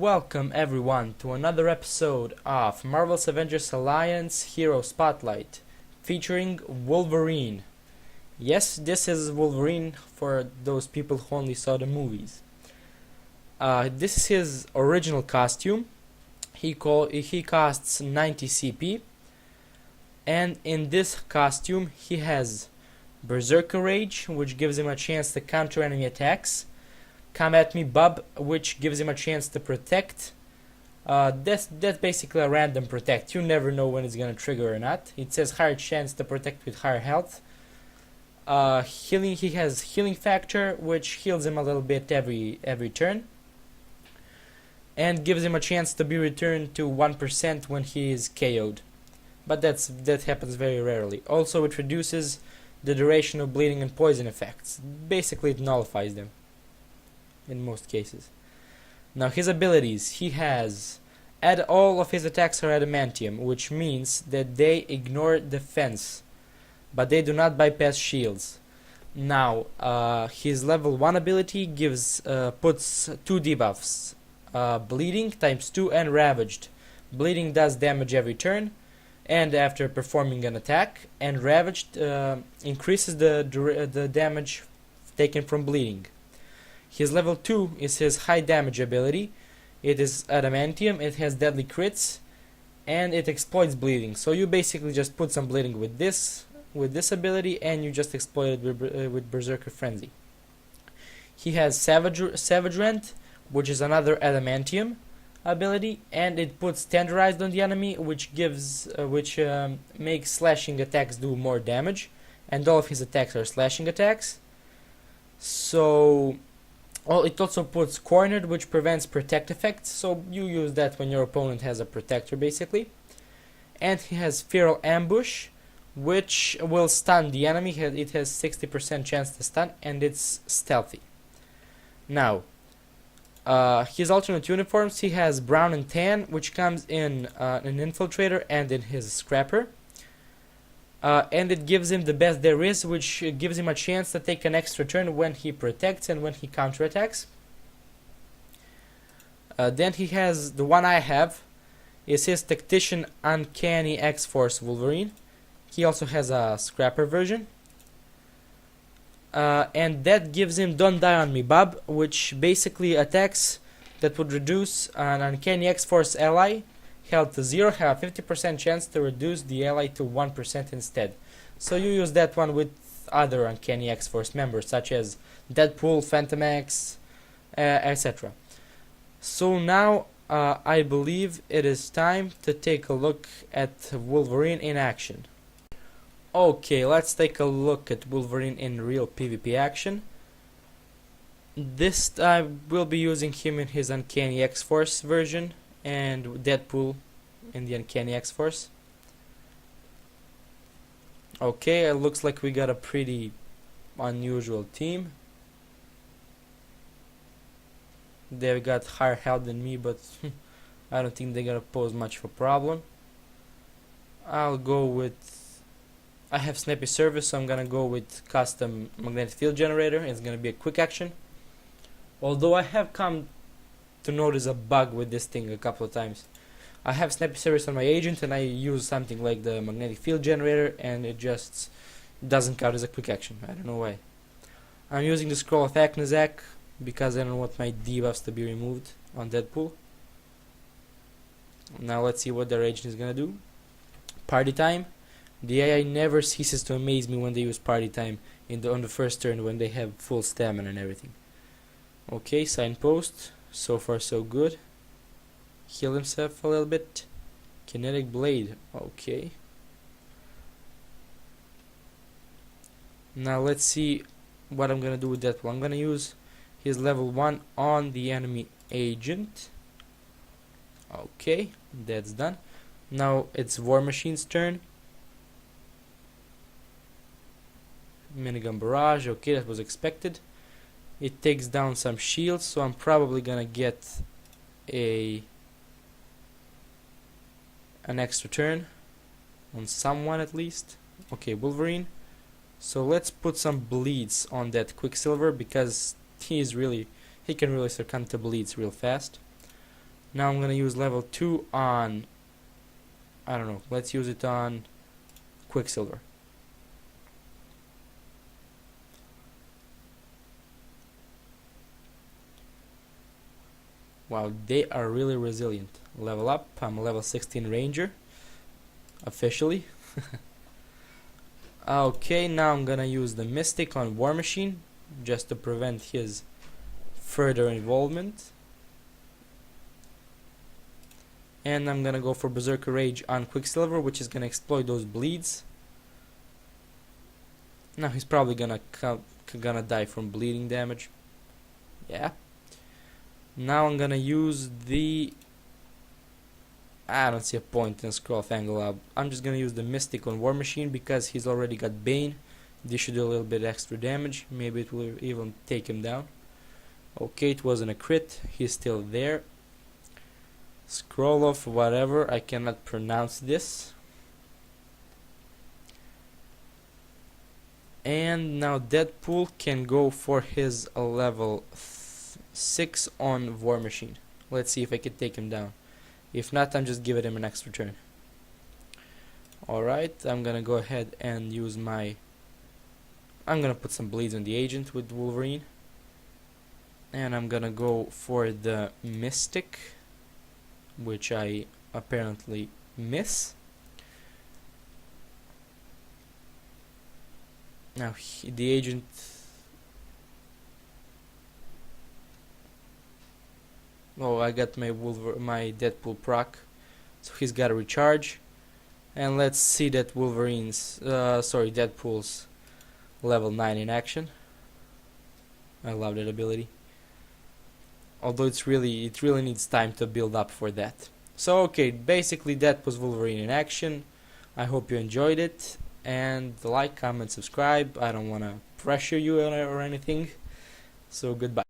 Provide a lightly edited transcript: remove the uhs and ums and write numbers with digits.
Welcome everyone to another episode of Marvel's Avengers Alliance Hero Spotlight featuring Wolverine. Yes, this is Wolverine for those people who only saw the movies. This is his original costume. He costs 90 CP, and in this costume he has Berserker Rage, which gives him a chance to counter enemy attacks. Come at me, Bub, which gives him a chance to protect. That's basically a random protect. You never know when it's gonna trigger or not. It says higher chance to protect with higher health. Healing. He has healing factor, which heals him a little bit every turn, and gives him a chance to be returned to 1% when he is KO'd. But that happens very rarely. Also, it reduces the duration of bleeding and poison effects. Basically, it nullifies them in most cases. Now his abilities, he has all of his attacks are adamantium, which means that they ignore defense, but they do not bypass shields. Now his level 1 ability puts 2 debuffs, bleeding ×2 and ravaged. Bleeding does damage every turn and after performing an attack, and ravaged increases the damage taken from bleeding. His level 2 is his high damage ability. It is adamantium, it has deadly crits, and it exploits bleeding. So you basically just put some bleeding with this ability, and you just exploit it with Berserker Frenzy. He has Savage Rent, which is another adamantium ability, and it puts Tenderized on the enemy, which makes slashing attacks do more damage, and all of his attacks are slashing attacks. So it also puts Cornered, which prevents protect effects, so you use that when your opponent has a protector basically. And he has Feral Ambush, which will stun the enemy. It has 60% chance to stun, and it's stealthy. Now his alternate uniforms, he has Brown and Tan, which comes in an Infiltrator and in his Scrapper. And it gives him the best there is, which gives him a chance to take an extra turn when he protects and when he counterattacks. Then he has the one I have, is his Tactician Uncanny X-Force Wolverine. He also has a Scrapper version. And that gives him Don't Die on Me, Bob, which basically attacks that would reduce an Uncanny X-Force ally health to 0 have a 50% chance to reduce the ally to 1% instead. So you use that one with other Uncanny X-Force members such as Deadpool, Phantom X, etc. So now I believe it is time to take a look at Wolverine in action. Okay, let's take a look at Wolverine in real PvP action. This time we'll be using him in his Uncanny X-Force version, and Deadpool in the Uncanny X-Force. Okay, it looks like we got a pretty unusual team. They've got higher health than me, but I don't think they're gonna pose much of a problem. I have Snappy Service, so I'm gonna go with Custom Magnetic Field Generator. It's gonna be a quick action. Although I have come to notice a bug with this thing a couple of times. I have Snappy Service on my agent and I use something like the Magnetic Field Generator, and it just doesn't count as a quick action. I don't know why. I'm using the Scroll of Aknazak because I don't want my debuffs to be removed on Deadpool. Now let's see what their agent is gonna do. Party Time. The AI never ceases to amaze me when they use Party Time on the first turn when they have full stamina and everything. Okay, Signpost. So far so good. Heal himself a little bit. Kinetic Blade. Okay. Now let's see what I'm gonna do with that one. I'm gonna use his level 1 on the enemy agent. Okay, that's done. Now it's War Machine's turn. Minigun Barrage. Okay, that was expected. It takes down some shields, so I'm probably gonna get an extra turn on someone at least. Okay, Wolverine. So let's put some bleeds on that Quicksilver because he can really succumb to bleeds real fast. Now I'm gonna use level 2 on, I don't know, let's use it on Quicksilver. Wow, they are really resilient. Level up, I'm a level 16 Ranger, officially. Okay, now I'm gonna use the Mystic on War Machine, just to prevent his further involvement. And I'm gonna go for Berserker Rage on Quicksilver, which is gonna exploit those bleeds. Now he's probably gonna die from bleeding damage. Yeah. Now I'm gonna use the... I don't see a point in Scroll Angle. I'm just gonna use the Mystic on War Machine because he's already got Bane. This should do a little bit extra damage. Maybe it will even take him down. Okay, it wasn't a crit. He's still there. Scroll off, whatever. I cannot pronounce this. And now Deadpool can go for his level 6 on War Machine. Let's see if I can take him down. If not, I'm just giving him an extra turn. Alright, I'm gonna go ahead and use my... I'm gonna put some bleeds on the agent with Wolverine. And I'm gonna go for the Mystic, which I apparently miss. Now the agent... Oh, I got my Deadpool proc, so he's got to recharge. And let's see that Deadpool's level 9 in action. I love that ability. Although it really needs time to build up for that. So okay, basically that was Wolverine in action. I hope you enjoyed it, and like, comment, subscribe. I don't want to pressure you or anything. So goodbye.